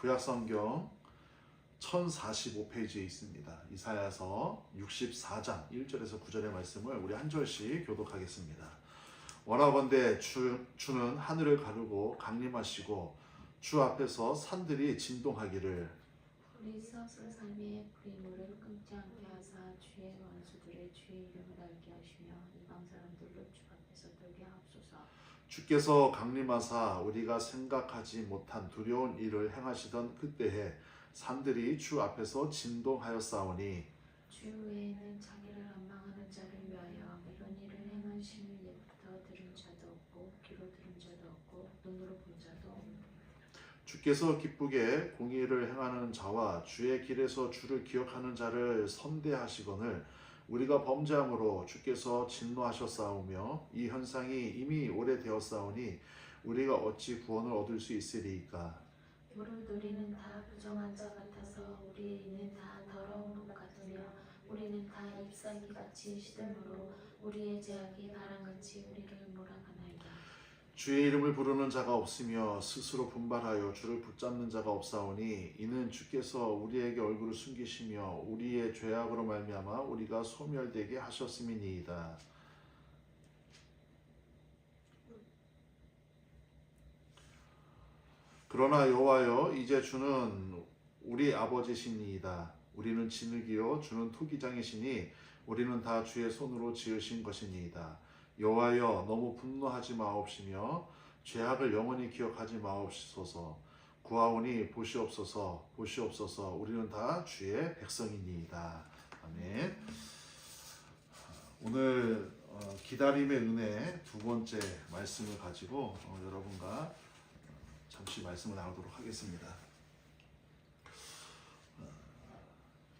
구약성경 1045페이지에 있습니다. 이사야서 64장 1절에서 9절의 말씀을 우리 한 절씩 교독하겠습니다. 원하건대 주는 하늘을 가르고 강림하시고 주 앞에서 산들이 진동하기를 우리 썩은 삶의 불의물을 끊지 않게 하사 주의 원수들의 주의 이름을 알게 하시며 이방 사람들로 주 앞에서 들게 하옵소서. 주께서 강림하사 우리가 생각하지 못한 두려운 일을 행하시던 그때에 산들이 주 앞에서 진동하였사오니 주 외에는 자기를 원망하는 자를 위하여 이런 일을 행하심을 예부터 들은 자도 없고 귀로 들은 자도 없고 눈으로 본 자도 없느니라. 주께서 기쁘게 공의를 행하는 자와 주의 길에서 주를 기억하는 자를 선대하시거늘 우리가 범죄함으로 주께서 진노하셨사오며 이 현상이 이미 오래되었사오니 우리가 어찌 구원을 얻을 수 있으리이까. 우리는 다 부정한 자 같아서 우리의 이는 다 더러운 것 같으며 우리는 다 잎사귀같이 시들므로 우리의 죄악이 바람같이 우리를 몰아가나이다. 주의 이름을 부르는 자가 없으며 스스로 분발하여 주를 붙잡는 자가 없사오니 이는 주께서 우리에게 얼굴을 숨기시며 우리의 죄악으로 말미암아 우리가 소멸되게 하셨음이니이다. 그러나 여호와여 이제 주는 우리 아버지시니이다. 우리는 진흙이요 주는 토기장이시니 우리는 다 주의 손으로 지으신 것이니이다. 여호와여 너무 분노하지 마옵시며 죄악을 영원히 기억하지 마옵소서. 구하오니 보시옵소서 보시옵소서. 우리는 다 주의 백성이니이다. 아멘. 오늘 기다림의 은혜 두 번째 말씀을 가지고 여러분과 잠시 말씀을 나누도록 하겠습니다.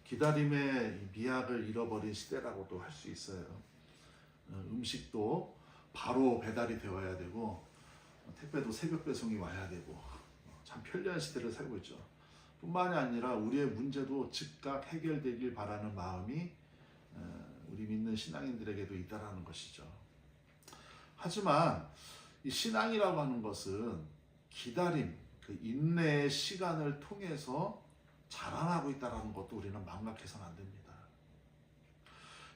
기다림의 미학을 잃어버린 시대라고도 할 수 있어요. 음식도 바로 배달이 되어야 되고 택배도 새벽 배송이 와야 되고 참 편리한 시대를 살고 있죠. 뿐만이 아니라 우리의 문제도 즉각 해결되길 바라는 마음이 우리 믿는 신앙인들에게도 있다라는 것이죠. 하지만 이 신앙이라고 하는 것은 기다림, 그 인내의 시간을 통해서 자라나고 있다는 것도 우리는 망각해서는 안 됩니다.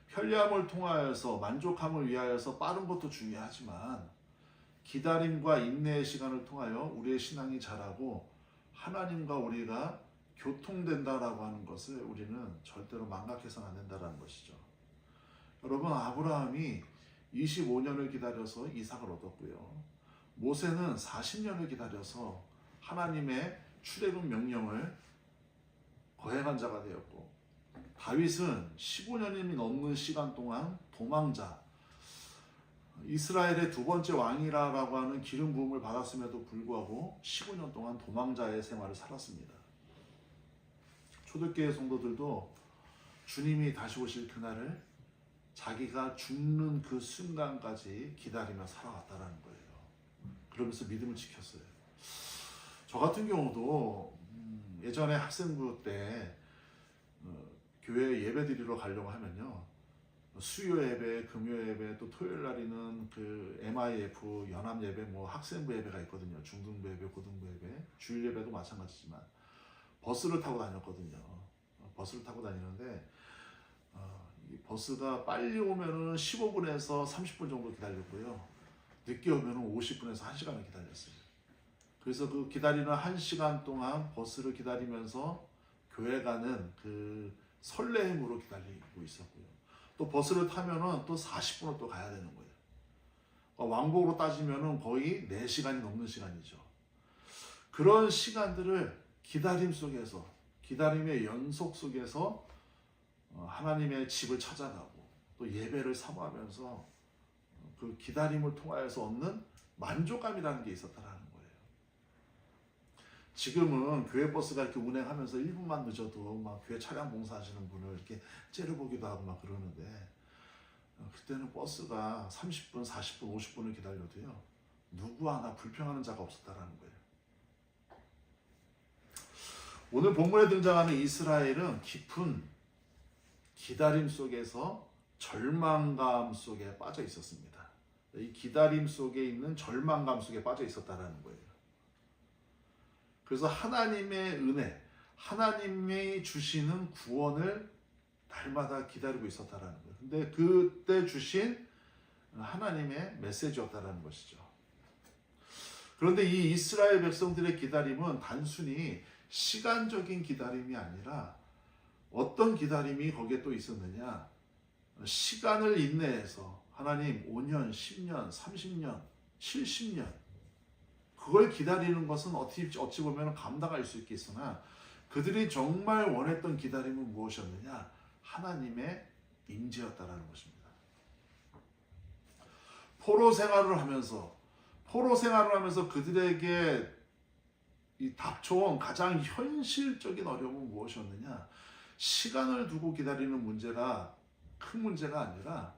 편리함을 통하여서 만족함을 위하여서 빠른 것도 중요하지만 기다림과 인내의 시간을 통하여 우리의 신앙이 자라고 하나님과 우리가 교통된다라고 하는 것을 우리는 절대로 망각해서는 안 된다는 것이죠. 여러분, 아브라함이 25년을 기다려서 이삭을 얻었고요. 모세는 40년을 기다려서 하나님의 출애굽 명령을 거행한 자가 되었고, 다윗은 15년이 넘는 시간 동안 도망자, 이스라엘의 두 번째 왕이라고 하는 기름 부음을 받았음에도 불구하고 15년 동안 도망자의 생활을 살았습니다. 초대교회 성도들도 주님이 다시 오실 그날을 자기가 죽는 그 순간까지 기다리며 살아왔다는 거예요. 그러면서 믿음을 지켰어요. 저 같은 경우도 예전에 학생부 때 교회 예배 드리러 가려고 하면요, 수요 예배, 금요 예배, 또 토요일 날에는 그 MIF 연합 예배, 뭐 학생부 예배가 있거든요. 중등부 예배, 고등부 예배, 주일 예배도 마찬가지지만 버스를 타고 다녔거든요. 버스를 타고 다니는데 이 버스가 빨리 오면은 15분에서 30분 정도 기다렸고요. 늦게 오면은 50분에서 1시간을 기다렸어요. 그래서 그 기다리는 1시간 동안 버스를 기다리면서 교회 가는 그 설레임으로 기다리고 있었고요. 또 버스를 타면은 또 40분을 또 가야 되는 거예요. 왕복으로 따지면은 거의 4시간이 넘는 시간이죠. 그런 시간들을 기다림 속에서, 기다림의 연속 속에서 하나님의 집을 찾아가고 또 예배를 사모하면서 그 기다림을 통하여서 얻는 만족감이라는 게 있었다라는 거예요. 지금은 교회 버스가 이렇게 운행하면서 1분만 늦어도 막 교회 차량 봉사하시는 분을 이렇게 째려보기도 하고 막 그러는데, 그때는 버스가 30분, 40분, 50분을 기다려도요, 누구 하나 불평하는 자가 없었다라는 거예요. 오늘 본문에 등장하는 이스라엘은 깊은 기다림 속에서 절망감 속에 빠져 있었습니다. 이 기다림 속에 있는 절망감 속에 빠져 있었다라는 거예요. 그래서 하나님의 은혜, 하나님이 주시는 구원을 날마다 기다리고 있었다라는 거예요. 근데 그때 주신 하나님의 메시지였다라는 것이죠. 그런데 이 이스라엘 백성들의 기다림은 단순히 시간적인 기다림이 아니라 어떤 기다림이 거기에 또 있었느냐? 시간을 인내해서 하나님 5년, 10년, 30년, 70년 그걸 기다리는 것은 어찌 보면 감당할 수 있겠으나 그들이 정말 원했던 기다림은 무엇이었느냐? 하나님의 임재였다라는 것입니다. 포로 생활을 하면서 그들에게 닥쳐온 가장 현실적인 어려움은 무엇이었느냐? 시간을 두고 기다리는 문제가 큰 문제가 아니라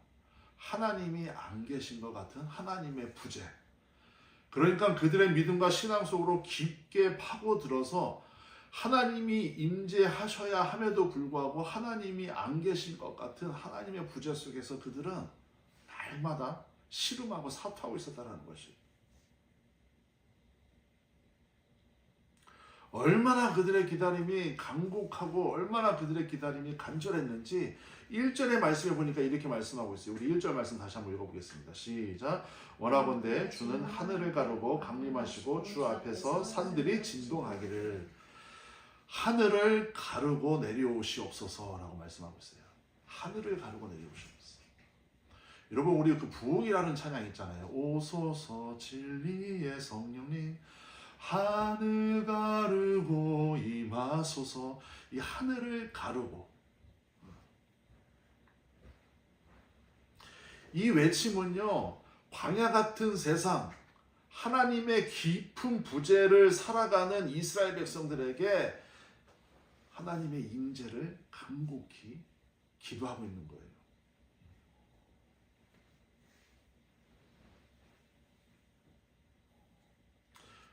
하나님이 안 계신 것 같은 하나님의 부재. 그러니까 그들의 믿음과 신앙 속으로 깊게 파고들어서 하나님이 임재하셔야 함에도 불구하고 하나님이 안 계신 것 같은 하나님의 부재 속에서 그들은 날마다 씨름하고 사투하고 있었다는 것이. 얼마나 그들의 기다림이 간곡하고 얼마나 그들의 기다림이 간절했는지 1절의 말씀에 보니까 이렇게 말씀하고 있어요. 우리 1절 말씀 다시 한번 읽어보겠습니다. 시작. 원하건대 주는 하늘을 가르고 강림하시고 주 앞에서 산들이 진동하기를 하늘을 가르고 내려오시옵소서라고 말씀하고 있어요. 하늘을 가르고 내려오시옵소서. 여러분 우리 그 부흥이라는 찬양 있잖아요. 오소서 진리의 성령님 하늘 가르고 임하소서. 이 하늘을 가르고 이 외침은요 광야 같은 세상 하나님의 깊은 부재를 살아가는 이스라엘 백성들에게 하나님의 임재를 간곡히 기도하고 있는 거예요.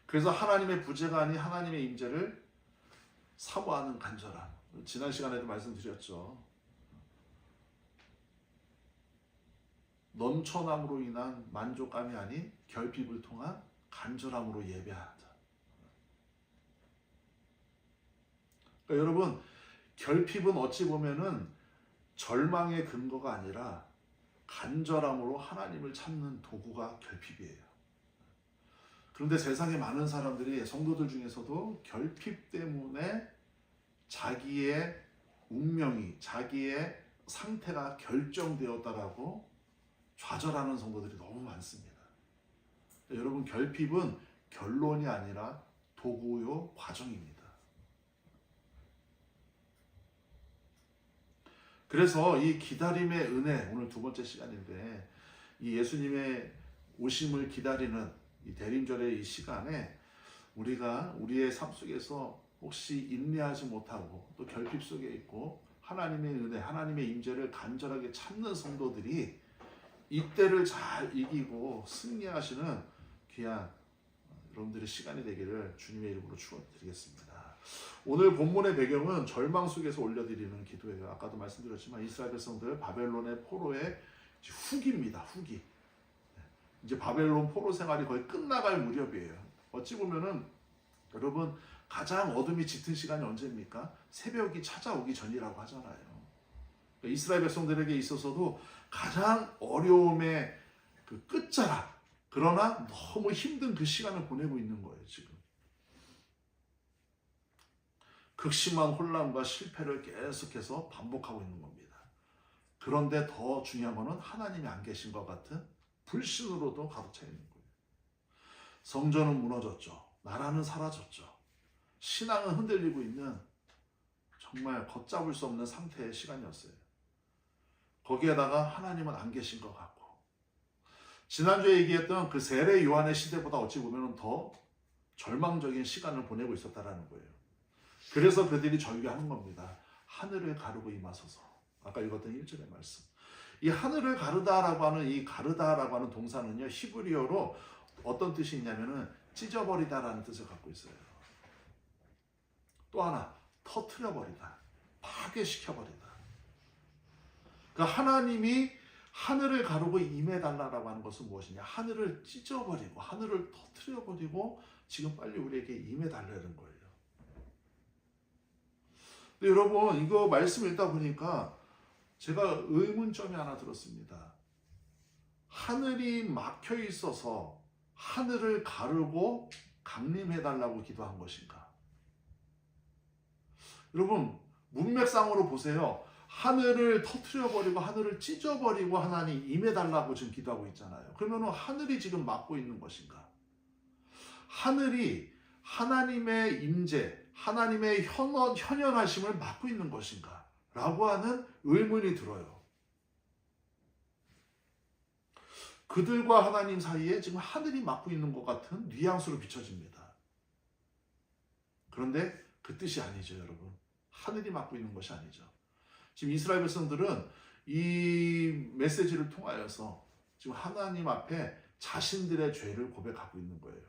그래서 하나님의 부재가 아닌 하나님의 임재를 사모하는 간절함. 지난 시간에도 말씀드렸죠. 넘쳐남으로 인한 만족감이 아닌 결핍을 통한 간절함으로 예배한다. 그러니까 여러분 결핍은 어찌 보면은 절망의 근거가 아니라 간절함으로 하나님을 찾는 도구가 결핍이에요. 그런데 세상에 많은 사람들이 성도들 중에서도 결핍 때문에 자기의 운명이 자기의 상태가 결정되었다라고 좌절하는 성도들이 너무 많습니다. 여러분 결핍은 결론이 아니라 도구요 과정입니다. 그래서 이 기다림의 은혜 오늘 두 번째 시간인데 이 예수님의 오심을 기다리는 이 대림절의 이 시간에 우리가 우리의 삶 속에서 혹시 인내하지 못하고 또 결핍 속에 있고 하나님의 은혜, 하나님의 임재를 간절하게 찾는 성도들이 이때를 잘 이기고 승리하시는 귀한 여러분들의 시간이 되기를 주님의 이름으로 축원드리겠습니다. 오늘 본문의 배경은 절망 속에서 올려드리는 기도예요. 아까도 말씀드렸지만 이스라엘 백성들 바벨론의 포로의 후기입니다. 후기. 이제 바벨론 포로 생활이 거의 끝나갈 무렵이에요. 어찌 보면은 여러분 가장 어둠이 짙은 시간이 언제입니까? 새벽이 찾아오기 전이라고 하잖아요. 그러니까 이스라엘 백성들에게 있어서도 가장 어려움의 그 끝자락, 그러나 너무 힘든 그 시간을 보내고 있는 거예요, 지금. 극심한 혼란과 실패를 계속해서 반복하고 있는 겁니다. 그런데 더 중요한 것은 하나님이 안 계신 것 같은 불신으로도 가득 차 있는 거예요. 성전은 무너졌죠. 나라는 사라졌죠. 신앙은 흔들리고 있는 정말 걷잡을 수 없는 상태의 시간이었어요. 거기에다가 하나님은 안 계신 것 같고 지난주에 얘기했던 그 세례 요한의 시대보다 어찌 보면 더 절망적인 시간을 보내고 있었다는 거예요. 그래서 그들이 절규하는 겁니다. 하늘을 가르고 임하소서. 아까 읽었던 1절의 말씀. 이 하늘을 가르다라고 하는 이 가르다라고 하는 동사는요 히브리어로 어떤 뜻이 있냐면은 찢어버리다라는 뜻을 갖고 있어요. 또 하나 터트려버리다, 파괴시켜버리다. 그러니까 하나님이 하늘을 가르고 임해달라고 하는 것은 무엇이냐? 하늘을 찢어버리고 하늘을 터트려버리고 지금 빨리 우리에게 임해달라는 거예요. 근데 여러분 이거 말씀 읽다 보니까 제가 의문점이 하나 들었습니다. 하늘이 막혀 있어서 하늘을 가르고 강림해달라고 기도한 것인가? 여러분 문맥상으로 보세요. 하늘을 터트려버리고 하늘을 찢어버리고 하나님 임해달라고 지금 기도하고 있잖아요. 그러면 하늘이 지금 막고 있는 것인가? 하늘이 하나님의 임재, 하나님의 현현하심을 막고 있는 것인가? 라고 하는 의문이 들어요. 그들과 하나님 사이에 지금 하늘이 막고 있는 것 같은 뉘앙스로 비춰집니다. 그런데 그 뜻이 아니죠, 여러분. 하늘이 막고 있는 것이 아니죠. 지금 이스라엘 백성들은 이 메시지를 통하여서 지금 하나님 앞에 자신들의 죄를 고백하고 있는 거예요.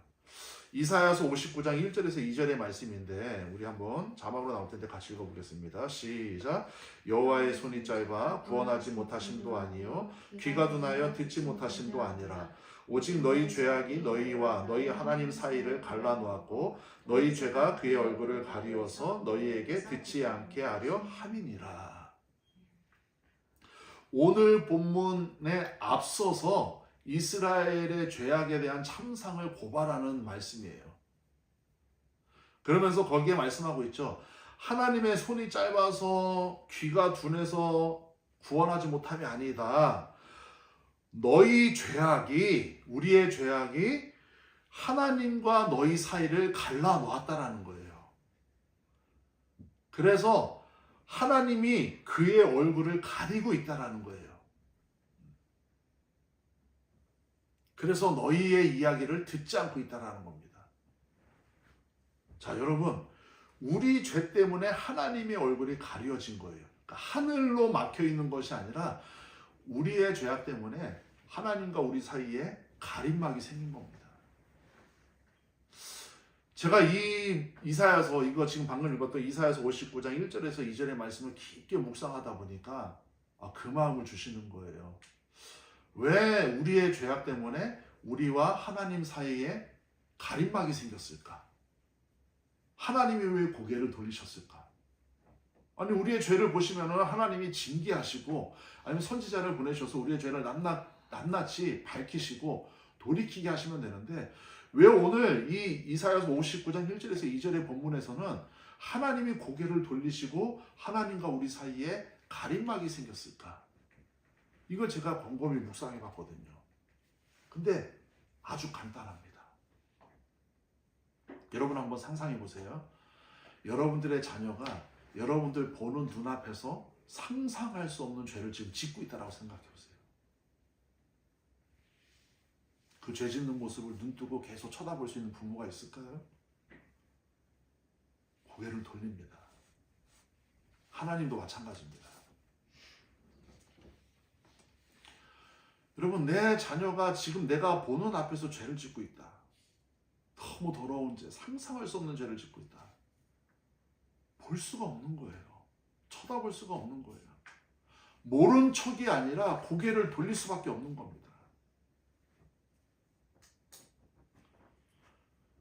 이사야서 59장 1절에서 2절의 말씀인데 우리 한번 자막으로 나올 텐데 같이 읽어보겠습니다. 시작. 여호와의 손이 짧아 구원하지 못하심도 아니요 귀가 둔하여 듣지 못하심도 아니라 오직 너희 죄악이 너희와 너희 하나님 사이를 갈라놓았고 너희 죄가 그의 얼굴을 가리워서 너희에게 듣지 않게 하려 함이니라. 오늘 본문에 앞서서 이스라엘의 죄악에 대한 참상을 고발하는 말씀이에요. 그러면서 거기에 말씀하고 있죠. 하나님의 손이 짧아서 귀가 둔해서 구원하지 못함이 아니다. 너희 죄악이, 우리의 죄악이 하나님과 너희 사이를 갈라놓았다라는 거예요. 그래서 하나님이 그의 얼굴을 가리고 있다라는 거예요. 그래서 너희의 이야기를 듣지 않고 있다라는 겁니다. 자, 여러분, 우리 죄 때문에 하나님의 얼굴이 가려진 거예요. 그러니까 하늘로 막혀 있는 것이 아니라 우리의 죄악 때문에 하나님과 우리 사이에 가림막이 생긴 겁니다. 제가 이 이사야서, 이거 지금 방금 읽었던 이사야서 59장 1절에서 2절의 말씀을 깊게 묵상하다 보니까 그 마음을 주시는 거예요. 왜 우리의 죄악 때문에 우리와 하나님 사이에 가림막이 생겼을까? 하나님이 왜 고개를 돌리셨을까? 아니 우리의 죄를 보시면 하나님이 징계하시고 아니면 선지자를 보내셔서 우리의 죄를 낱낱이 밝히시고 돌이키게 하시면 되는데 왜 오늘 이 이사야서 59장 1절에서 2절의 본문에서는 하나님이 고개를 돌리시고 하나님과 우리 사이에 가림막이 생겼을까? 이걸 제가 곰곰이 묵상해 봤거든요. 근데 아주 간단합니다. 여러분 한번 상상해 보세요. 여러분들의 자녀가 여러분들 보는 눈앞에서 상상할 수 없는 죄를 지금 짓고 있다고 생각해 보세요. 그 죄 짓는 모습을 눈뜨고 계속 쳐다볼 수 있는 부모가 있을까요? 고개를 돌립니다. 하나님도 마찬가지입니다. 여러분, 내 자녀가 지금 내가 보는 앞에서 죄를 짓고 있다. 너무 더러운 죄, 상상할 수 없는 죄를 짓고 있다. 볼 수가 없는 거예요. 쳐다볼 수가 없는 거예요. 모른 척이 아니라 고개를 돌릴 수밖에 없는 겁니다.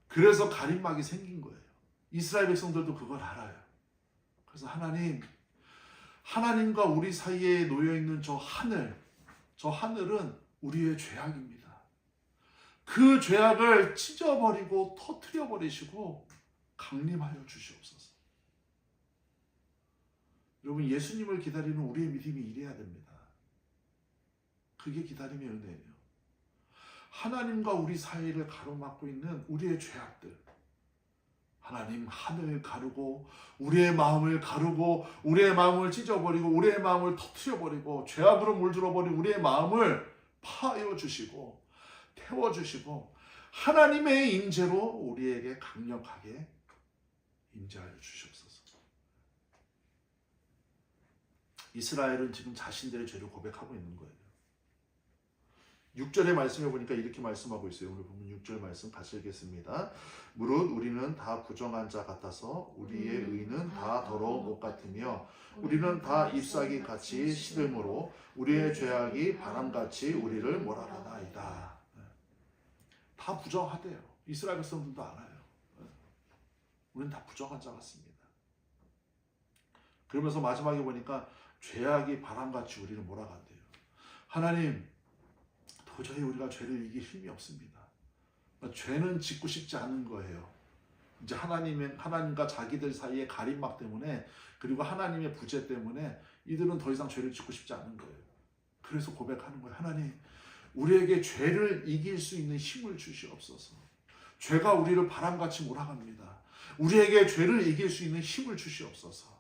그래서 가림막이 생긴 거예요. 이스라엘 백성들도 그걸 알아요. 그래서 하나님과 우리 사이에 놓여있는 저 하늘은 우리의 죄악입니다. 그 죄악을 찢어버리고 터뜨려버리시고 강림하여 주시옵소서. 여러분, 예수님을 기다리는 우리의 믿음이 이래야 됩니다. 그게 기다림의 은혜예요. 하나님과 우리 사이를 가로막고 있는 우리의 죄악들, 하나님 하늘을 가르고 우리의 마음을 가르고 우리의 마음을 찢어버리고 우리의 마음을 터뜨려버리고 죄악으로 물들어버린 우리의 마음을 파여주시고 태워주시고 하나님의 임재로 우리에게 강력하게 임재하여 주시옵소서. 이스라엘은 지금 자신들의 죄를 고백하고 있는 거예요. 6절의 말씀에 보니까 이렇게 말씀하고 있어요. 오늘 보면 6절 말씀 같이 읽겠습니다. 무릇 우리는 다 부정한 자 같아서 우리의 의는 다 더러운 옷 같으며 우리는 다 잎사귀 같이 시들므로 우리의 죄악이 바람같이 우리를 몰아가나이다. 다 부정하대요. 이스라엘 백성들도 알아요. 우리는 다 부정한 자 같습니다. 그러면서 마지막에 보니까 죄악이 바람같이 우리를 몰아간대요. 하나님, 도저히 우리가 죄를 이길 힘이 없습니다. 죄는 짓고 싶지 않은 거예요. 이제 하나님과 자기들 사이의 가림막 때문에, 그리고 하나님의 부재 때문에 이들은 더 이상 죄를 짓고 싶지 않은 거예요. 그래서 고백하는 거예요. 하나님, 우리에게 죄를 이길 수 있는 힘을 주시옵소서. 죄가 우리를 바람같이 몰아갑니다. 우리에게 죄를 이길 수 있는 힘을 주시옵소서.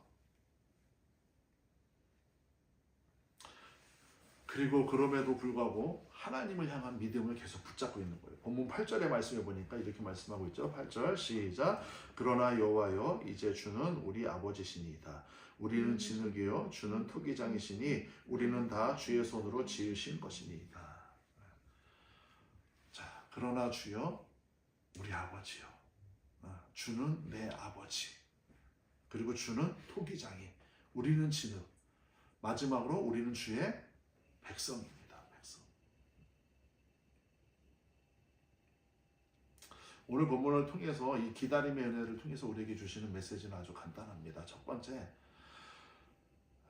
그리고 그럼에도 불구하고 하나님을 향한 믿음을 계속 붙잡고 있는 거예요. 본문 8절의 말씀에 보니까 이렇게 말씀하고 있죠. 8절 시작. 그러나 여호와여, 이제 주는 우리 아버지시니이다. 우리는 진흙이요 주는 토기장이시니 우리는 다 주의 손으로 지으신 것이니이다. 자, 그러나 주여, 우리 아버지요, 주는 내 아버지, 그리고 주는 토기장이, 우리는 진흙, 마지막으로 우리는 주의 백성입니다. 백성. 오늘 본문을 통해서 이 기다림의 은혜를 통해서 우리에게 주시는 메시지는 아주 간단합니다. 첫 번째,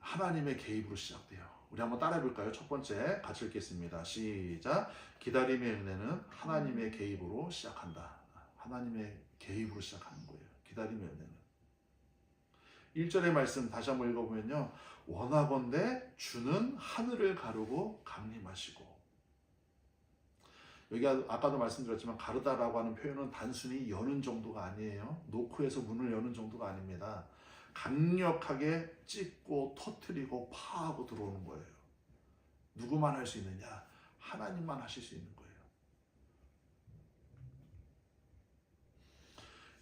하나님의 개입으로 시작돼요. 우리 한번 따라해 볼까요? 첫 번째 같이 읽겠습니다. 시작. 기다림의 은혜는 하나님의 개입으로 시작한다. 하나님의 개입으로 시작하는 거예요. 기다림의 은혜는. 1절의 말씀 다시 한번 읽어보면요. 원하건대 주는 하늘을 가르고 강림하시고. 여기 아까도 말씀드렸지만 가르다라고 하는 표현은 단순히 여는 정도가 아니에요. 노크에서 문을 여는 정도가 아닙니다. 강력하게 찢고 터뜨리고 파하고 들어오는 거예요. 누구만 할 수 있느냐? 하나님만 하실 수 있는 거예요.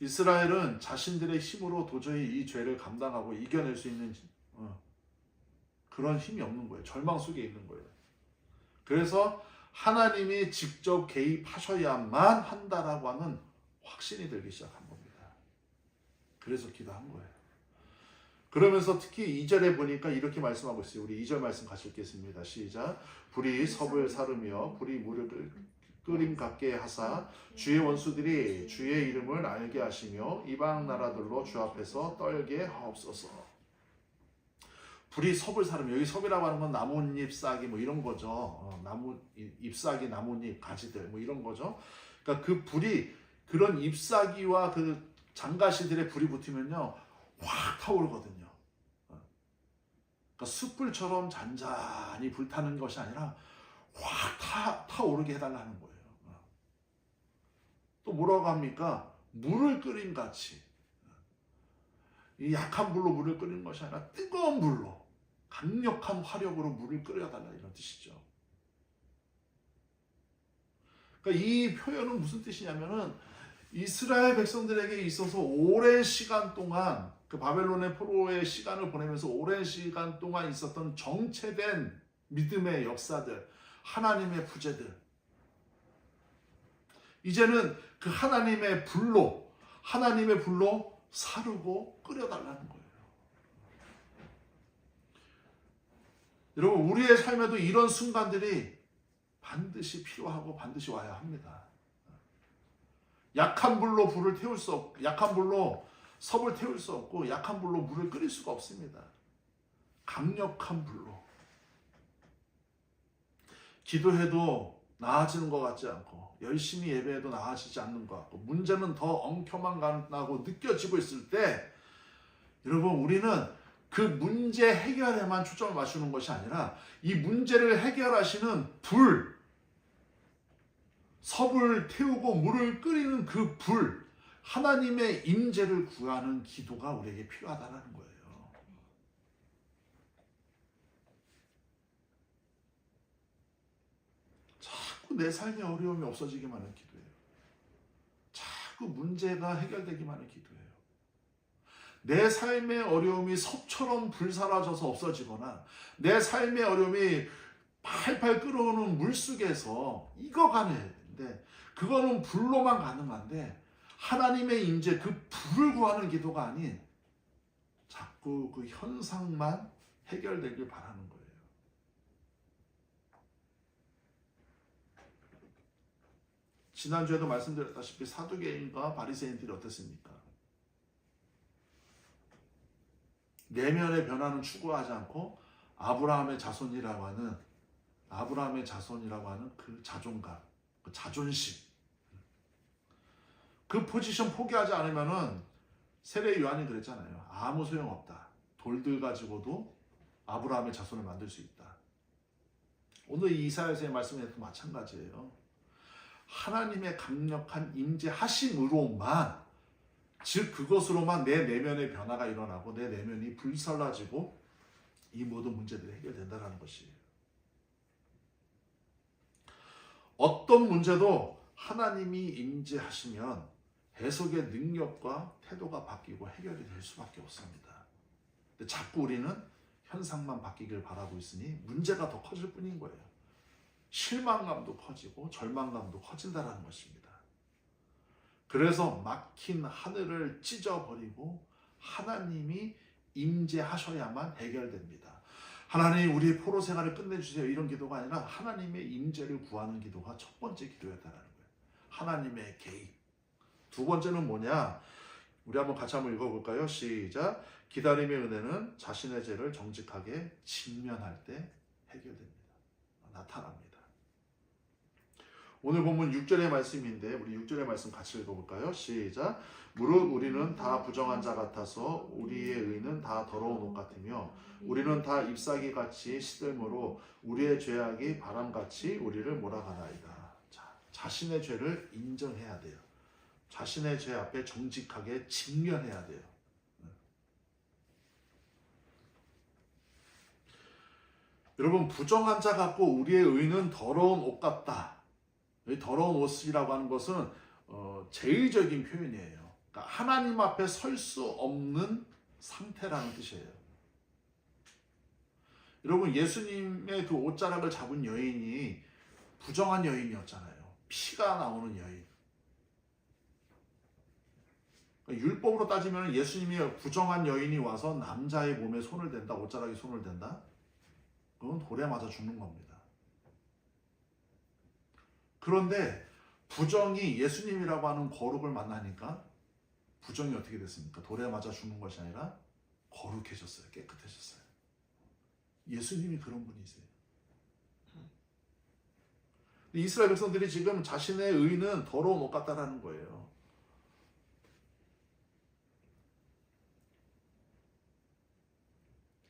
이스라엘은 자신들의 힘으로 도저히 이 죄를 감당하고 이겨낼 수 있는 그런 힘이 없는 거예요. 절망 속에 있는 거예요. 그래서 하나님이 직접 개입하셔야만 한다라고 하는 확신이 들기 시작한 겁니다. 그래서 기도한 거예요. 그러면서 특히 2절에 보니까 이렇게 말씀하고 있어요. 우리 2절 말씀 같이 읽겠습니다. 시작. 불이 섭을 사르며 불이 물을 끓임 같게 하사 주의 원수들이 주의 이름을 알게 하시며 이방 나라들로 주 앞에서 떨게 하옵소서. 불이 섭을 사르며, 여기 섭이라고 하는 건 나뭇잎 싹이 뭐 이런 거죠. 나무 잎사귀, 나뭇잎, 가지들 뭐 이런 거죠. 그러니까 그 불이, 그런 잎사귀와 그 장가시들의 불이 붙으면요 확 타오르거든요. 그러니까 숯불처럼 잔잔히 불타는 것이 아니라 확 타오르게 해달라는 거예요. 또 뭐라고 합니까? 물을 끓인 같이. 이 약한 불로 물을 끓이는 것이 아니라 뜨거운 불로, 강력한 화력으로 물을 끓여달라, 이런 뜻이죠. 그러니까 이 표현은 무슨 뜻이냐면은 이스라엘 백성들에게 있어서 오랜 시간 동안, 그 바벨론의 포로의 시간을 보내면서 오랜 시간 동안 있었던 정체된 믿음의 역사들, 하나님의 부재들, 이제는 그 하나님의 불로 사르고 끓여달라는 거예요. 여러분, 우리의 삶에도 이런 순간들이 반드시 필요하고 반드시 와야 합니다. 약한 불로 불을 태울 수 없고, 약한 불로 섭을 태울 수 없고, 약한 불로 물을 끓일 수가 없습니다. 강력한 불로. 기도해도 나아지는 것 같지 않고, 열심히 예배해도 나아지지 않는 것 같고, 문제는 더 엉켜만가고 느껴지고 있을 때, 여러분, 우리는 그 문제 해결에만 초점을 맞추는 것이 아니라 이 문제를 해결하시는 불, 섭을 태우고 물을 끓이는 그 불, 하나님의 임재를 구하는 기도가 우리에게 필요하다는 거예요. 자꾸 내 삶의 어려움이 없어지기만 하는 기도예요. 자꾸 문제가 해결되기만 하는 기도예요. 내 삶의 어려움이 섭처럼 불사라져서 없어지거나 내 삶의 어려움이 팔팔 끓어오는 물속에서 익어가는데, 그거는 불로만 가능한데, 하나님의 임재, 그 불을 구하는 기도가 아닌 자꾸 그 현상만 해결되길 바라는 거예요. 지난주에도 말씀드렸다시피 사두개인과 바리새인들이 어땠습니까? 내면의 변화는 추구하지 않고 아브라함의 자손이라고 하는 그 자존감, 그 자존심, 그 포지션 포기하지 않으면은 세례 요한이 그랬잖아요. 아무 소용없다. 돌들 가지고도 아브라함의 자손을 만들 수 있다. 오늘 이 이사야서의 말씀에도 마찬가지예요. 하나님의 강력한 임재하심으로만, 즉 그것으로만 내 내면의 변화가 일어나고 내 내면이 불살라지고 이 모든 문제들이 해결된다는 것이에요. 어떤 문제도 하나님이 임재하시면 해석의 능력과 태도가 바뀌고 해결이 될 수밖에 없습니다. 근데 자꾸 우리는 현상만 바뀌길 바라고 있으니 문제가 더 커질 뿐인 거예요. 실망감도 커지고 절망감도 커진다는 것입니다. 그래서 막힌 하늘을 찢어버리고 하나님이 임재하셔야만 해결됩니다. 하나님 우리의 포로 생활을 끝내주세요, 이런 기도가 아니라 하나님의 임재를 구하는 기도가 첫 번째 기도였다는 거예요. 하나님의 개입. 두 번째는 뭐냐? 우리 같이 한번 읽어볼까요? 시작. 기다림의 은혜는 자신의 죄를 정직하게 직면할 때 해결됩니다. 나타납니다. 오늘 본문 6절의 말씀인데 우리 6절의 말씀 같이 읽어볼까요? 시작. 무릇 우리는 다 부정한 자 같아서 우리의 의는 다 더러운 옷 같으며 우리는 다 잎사귀 같이 시들므로 우리의 죄악이 바람같이 우리를 몰아가나이다. 자신의 죄를 인정해야 돼요. 자신의 죄 앞에 정직하게 직면해야 돼요. 여러분, 부정한 자 같고 우리의 의는 더러운 옷 같다. 이 더러운 옷이라고 하는 것은 제의적인 표현이에요. 그러니까 하나님 앞에 설 수 없는 상태라는 뜻이에요. 여러분, 예수님의 그 옷자락을 잡은 여인이 부정한 여인이었잖아요. 피가 나오는 여인. 그러니까 율법으로 따지면 예수님이 부정한 여인이 와서 남자의 몸에 손을 댄다, 옷자락에 손을 댄다? 그건 돌에 맞아 죽는 겁니다. 그런데 부정이 예수님이라고 하는 거룩을 만나니까 부정이 어떻게 됐습니까? 돌에 맞아 죽는 것이 아니라 거룩해졌어요. 깨끗해졌어요. 예수님이 그런 분이세요. 이스라엘 백성들이 지금 자신의 의는 더러운 옷 같다라는 거예요.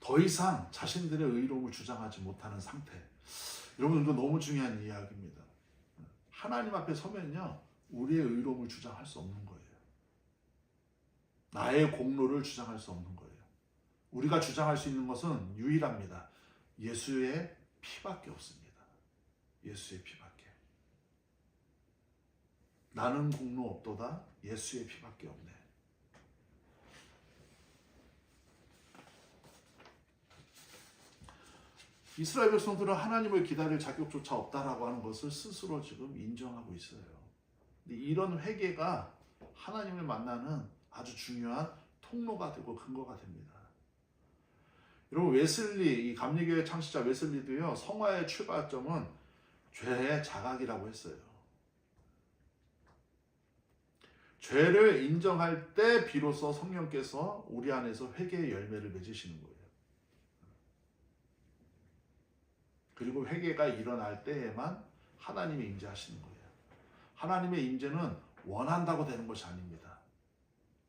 더 이상 자신들의 의로움을 주장하지 못하는 상태. 여러분, 이거 너무 중요한 이야기입니다. 하나님 앞에 서면요, 우리의 의로움을 주장할 수 없는 거예요. 나의 공로를 주장할 수 없는 거예요. 우리가 주장할 수 있는 것은 유일합니다. 예수의 피밖에 없습니다. 예수의 피밖에. 나는 공로 없도다. 예수의 피밖에 없네. 이스라엘 백성들은 하나님을 기다릴 자격조차 없다라고 하는 것을 스스로 지금 인정하고 있어요. 근데 이런 회개가 하나님을 만나는 아주 중요한 통로가 되고 근거가 됩니다. 여러분, 웨슬리, 이 감리교회 창시자 웨슬리도요, 성화의 출발점은 죄의 자각이라고 했어요. 죄를 인정할 때 비로소 성령께서 우리 안에서 회개의 열매를 맺으시는 거예요. 그리고 회개가 일어날 때에만 하나님의 임재하시는 거예요. 하나님의 임재는 원한다고 되는 것이 아닙니다.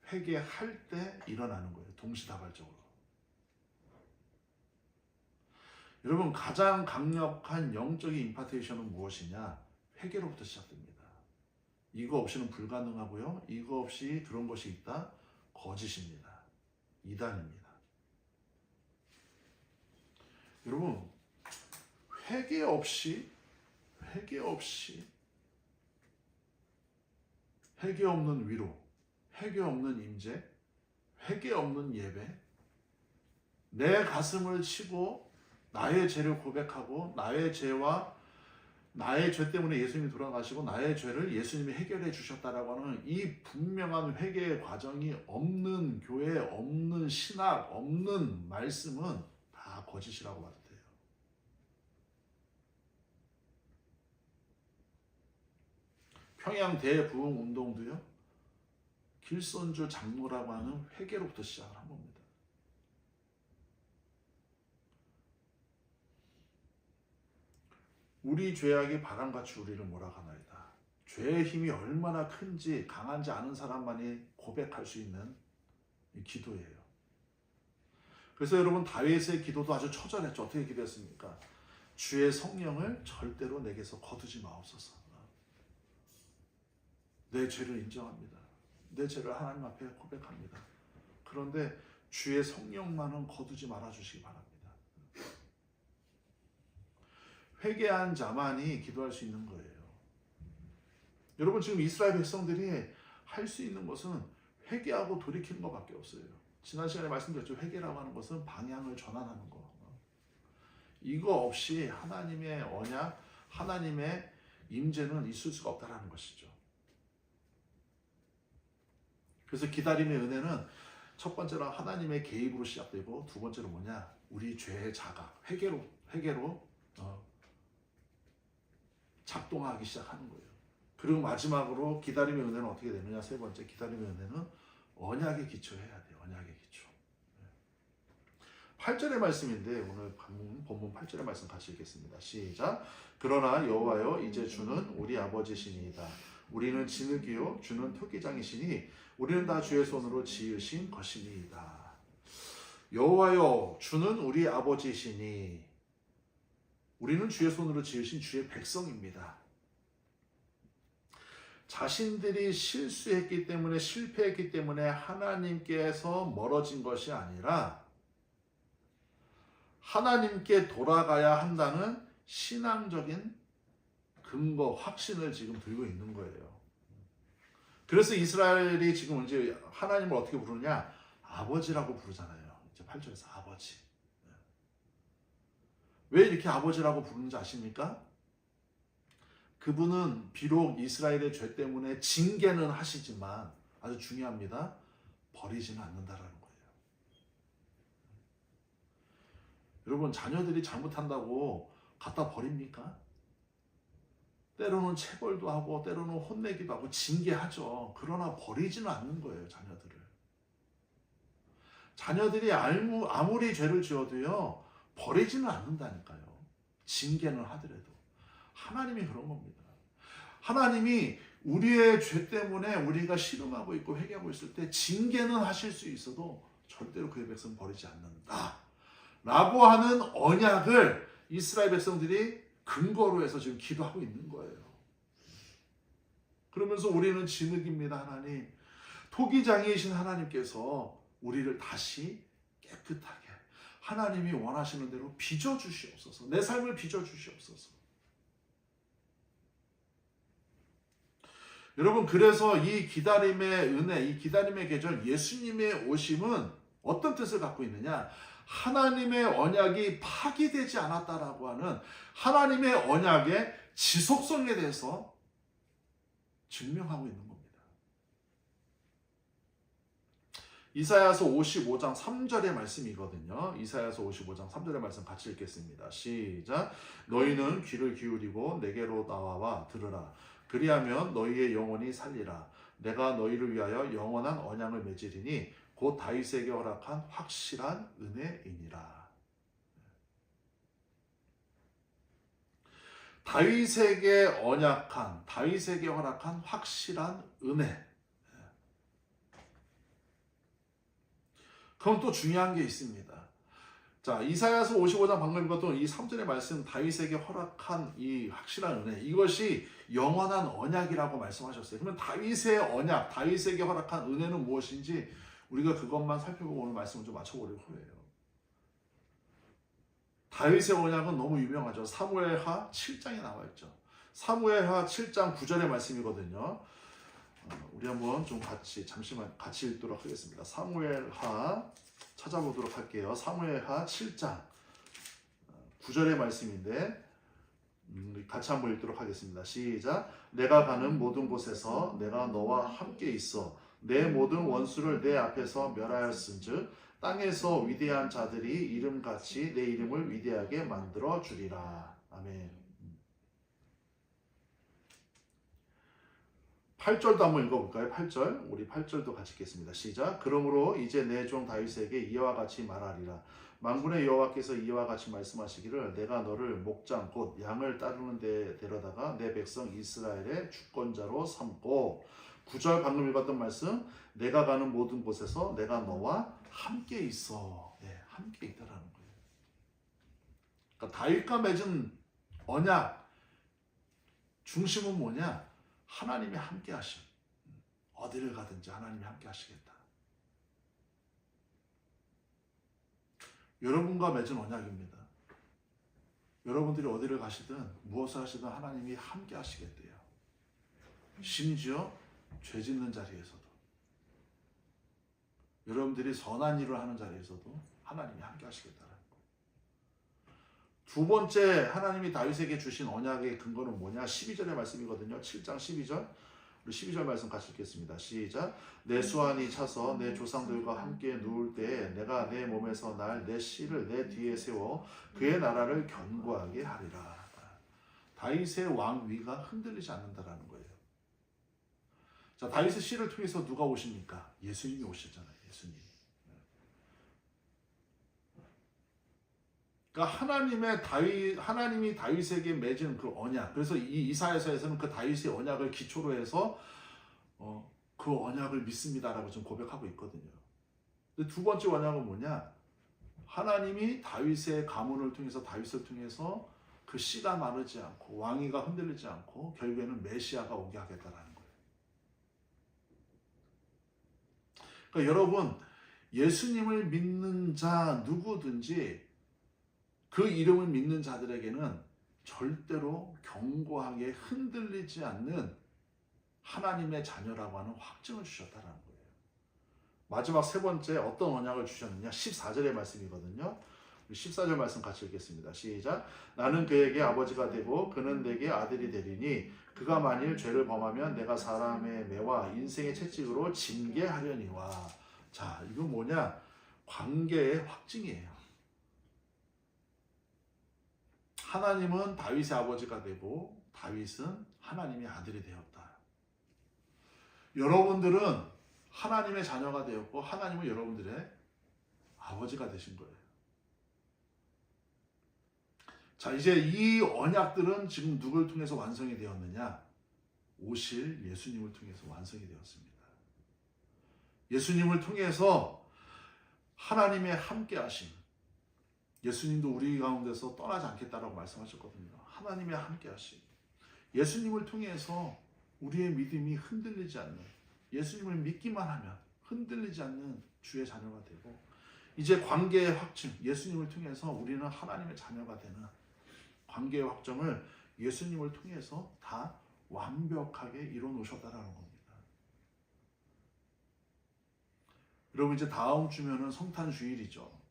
회개할 때 일어나는 거예요. 동시다발적으로. 여러분, 가장 강력한 영적인 임파테이션은 무엇이냐? 회개로부터 시작됩니다. 이거 없이는 불가능하고요. 이거 없이 그런 것이 있다? 거짓입니다. 이단입니다. 여러분, 회개 없이 회개 없는 위로, 회개 없는 임재, 회개 없는 예배, 내 가슴을 치고 나의 죄를 고백하고 나의 죄와 나의 죄 때문에 예수님이 돌아가시고 나의 죄를 예수님이 해결해 주셨다라고 하는 이 분명한 회개의 과정이 없는 교회, 없는 신학, 없는 말씀은 다 거짓이라고 봐도 돼요. 평양 대부흥 운동도요, 길손주 장로라고 하는 회계로부터 시작을 한 겁니다. 우리 죄악이 바람같이 우리를 몰아가나이다. 죄의 힘이 얼마나 큰지 강한지 아는 사람만이 고백할 수 있는 기도예요. 그래서 여러분, 다윗의 기도도 아주 처절했죠. 어떻게 기도했습니까? 주의 성령을 절대로 내게서 거두지 마옵소서. 내 죄를 인정합니다. 내 죄를 하나님 앞에 고백합니다. 그런데 주의 성령만은 거두지 말아주시기 바랍니다. 회개한 자만이 기도할 수 있는 거예요. 여러분, 지금 이스라엘 백성들이 할 수 있는 것은 회개하고 돌이키는 것밖에 없어요. 지난 시간에 말씀드렸죠. 회개라고 하는 것은 방향을 전환하는 거. 이거 없이 하나님의 언약, 하나님의 임재는 있을 수가 없다는 것이죠. 그래서 기다림의 은혜는 첫 번째로 하나님의 개입으로 시작되고, 두 번째로 뭐냐? 우리 죄의 자각, 회개로 작동하기 시작하는 거예요. 그리고 마지막으로 기다림의 은혜는 어떻게 되느냐? 세 번째, 기다림의 은혜는 언약에 기초해야 돼요. 언약에 기초. 8절의 말씀인데, 오늘 본문 8절의 말씀 같이 읽겠습니다. 시작. 그러나 여호와여, 이제 주는 우리 아버지시니이다. 우리는 진흙이요 주는 토기장이시니 우리는 다 주의 손으로 지으신 것이니이다. 여호와여, 주는 우리 아버지시니 우리는 주의 손으로 지으신 주의 백성입니다. 자신들이 실수했기 때문에, 실패했기 때문에 하나님께서 멀어진 것이 아니라 하나님께 돌아가야 한다는 신앙적인 근거, 확신을 지금 들고 있는 거예요. 그래서 이스라엘이 지금 이제 하나님을 어떻게 부르냐? 아버지라고 부르잖아요. 이제 8절에서 아버지. 왜 이렇게 아버지라고 부르는지 아십니까? 그분은 비록 이스라엘의 죄 때문에 징계는 하시지만, 아주 중요합니다, 버리지는 않는다라는 거예요. 여러분, 자녀들이 잘못한다고 갖다 버립니까? 때로는 체벌도 하고 때로는 혼내기도 하고 징계하죠. 그러나 버리지는 않는 거예요, 자녀들을. 자녀들이 아무리 죄를 지어도요, 버리지는 않는다니까요. 징계는 하더라도. 하나님이 그런 겁니다. 하나님이 우리의 죄 때문에 우리가 씨름하고 있고 회개하고 있을 때 징계는 하실 수 있어도 절대로 그의 백성 버리지 않는다 라고 하는 언약을 이스라엘 백성들이 근거로 해서 지금 기도하고 있는 거예요. 그러면서 우리는 진흙입니다. 하나님, 토기장이신 하나님께서 우리를 다시 깨끗하게 하나님이 원하시는 대로 빚어주시옵소서. 내 삶을 빚어주시옵소서. 여러분, 그래서 이 기다림의 은혜, 이 기다림의 계절, 예수님의 오심은 어떤 뜻을 갖고 있느냐? 하나님의 언약이 파기되지 않았다라고 하는 하나님의 언약의 지속성에 대해서 증명하고 있는 겁니다. 이사야서 55장 3절의 말씀이거든요. 이사야서 55장 3절의 말씀 같이 읽겠습니다. 시작. 너희는 귀를 기울이고 내게로 나와와 들으라. 그리하면 너희의 영혼이 살리라. 내가 너희를 위하여 영원한 언약을 맺으리니 곧 다윗에게 허락한 확실한 은혜이니라. 다윗에게 언약한, 다윗에게 허락한 확실한 은혜. 그럼 또 중요한 게 있습니다. 자, 이사야서 55장 방금 읽었던 이 3절의 말씀, 다윗에게 허락한 이 확실한 은혜, 이것이 영원한 언약이라고 말씀하셨어요. 그러면 다윗의 언약, 다윗에게 허락한 은혜는 무엇인지 우리가 그것만 살펴보고 오늘 말씀을 좀 맞춰보려고 해요. 다윗의 언약은 너무 유명하죠. 사무엘하 7장에 나와 있죠. 사무엘하 7장 9절의 말씀이거든요. 우리 한번 좀 잠시만 같이 읽도록 하겠습니다. 사무엘하 찾아보도록 할게요. 사무엘하 7장 9절의 말씀인데 같이 한번 읽도록 하겠습니다. 시작. 내가 가는 모든 곳에서 내가 너와 함께 있어 내 모든 원수를 내 앞에서 멸하였은즉 땅에서 위대한 자들이 이름같이 내 이름을 위대하게 만들어 주리라. 아멘. 8절도 한번 읽어볼까요? 8절. 우리 8절도 같이 읽겠습니다. 시작. 그러므로 이제 내 종 다윗에게 이와 같이 말하리라. 만군의 여호와께서 이와 같이 말씀하시기를 내가 너를 목장 곧 양을 따르는 데 데려다가 내 백성 이스라엘의 주권자로 삼고 9절 방금 읽었던 말씀 내가 가는 모든 곳에서 내가 너와 함께 있어. 네, 함께 있다라는 거예요. 그러니까 다윗과 맺은 언약 중심은 뭐냐? 하나님이 함께 하심. 어디를 가든지 하나님이 함께 하시겠다. 여러분과 맺은 언약입니다. 여러분들이 어디를 가시든 무엇을 하시든 하나님이 함께 하시겠대요. 심지어 죄 짓는 자리에서도 여러분들이 선한 일을 하는 자리에서도 하나님이 함께 하시겠다는 거예요. 두 번째 하나님이 다윗에게 주신 언약의 근거는 뭐냐? 12절의 말씀이거든요. 7장 12절. 우리 12절 말씀 같이 읽겠습니다. 시작. 내 수완이 차서 내 조상들과 함께 누울 때에 내가 내 몸에서 날 내 씨를 내 뒤에 세워 그의 나라를 견고하게 하리라. 다윗의 왕위가 흔들리지 않는다라는 거예요. 자, 다윗의 씨를 통해서 누가 오십니까? 예수님이 오시잖아요. 예수님. 그러니까 하나님이 다윗에게 맺은 그 언약. 그래서 이 이사야서에서는 그 다윗의 언약을 기초로 해서 그 언약을 믿습니다라고 좀 고백하고 있거든요. 근데 두 번째 언약은 뭐냐? 하나님이 다윗의 가문을 통해서 다윗을 통해서 그 씨가 마르지 않고 왕위가 흔들리지 않고 결국에는 메시아가 오게 하겠다라는 거예요. 그러니까 여러분 예수님을 믿는 자 누구든지 그 이름을 믿는 자들에게는 절대로 견고하게 흔들리지 않는 하나님의 자녀라고 하는 확증을 주셨다는 거예요. 마지막 세 번째 어떤 언약을 주셨느냐? 14절의 말씀이거든요. 14절 말씀 같이 읽겠습니다. 시작. 나는 그에게 아버지가 되고 그는 내게 아들이 되리니 그가 만일 죄를 범하면 내가 사람의 매와 인생의 채찍으로 징계하려니와. 자, 이건 뭐냐? 관계의 확증이에요. 하나님은 다윗의 아버지가 되고 다윗은 하나님의 아들이 되었다. 여러분들은 하나님의 자녀가 되었고 하나님은 여러분들의 아버지가 되신 거예요. 자, 이제 이 언약들은 지금 누굴 통해서 완성이 되었느냐? 오실 예수님을 통해서 완성이 되었습니다. 예수님을 통해서 하나님의 함께하심. 예수님도 우리 가운데서 떠나지 않겠다라고 말씀하셨거든요. 하나님의 함께하심. 예수님을 통해서 우리의 믿음이 흔들리지 않는, 예수님을 믿기만 하면 흔들리지 않는 주의 자녀가 되고, 이제 관계의 확증, 예수님을 통해서 우리는 하나님의 자녀가 되는 관계의 확정을 예수님을 통해서 다 완벽하게 이뤄 놓으셨다라는 겁니다. 여러분 이제 다음 주면은 성탄 주일이죠.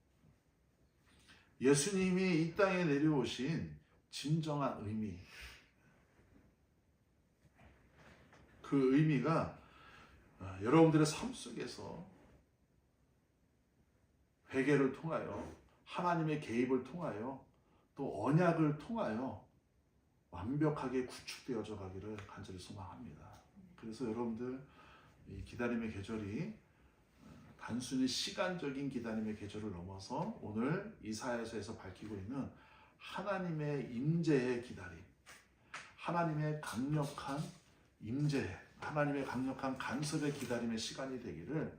예수님이 이 땅에 내려오신 진정한 의미, 그 의미가 여러분들의 삶 속에서 회개를 통하여 하나님의 개입을 통하여 또 언약을 통하여 완벽하게 구축되어져 가기를 간절히 소망합니다. 그래서 여러분들 이 기다림의 계절이 단순히 시간적인 기다림의 계절을 넘어서 오늘 이사야서에서 밝히고 있는 하나님의 임재의 기다림, 하나님의 강력한 임재, 하나님의 강력한 간섭의 기다림의 시간이 되기를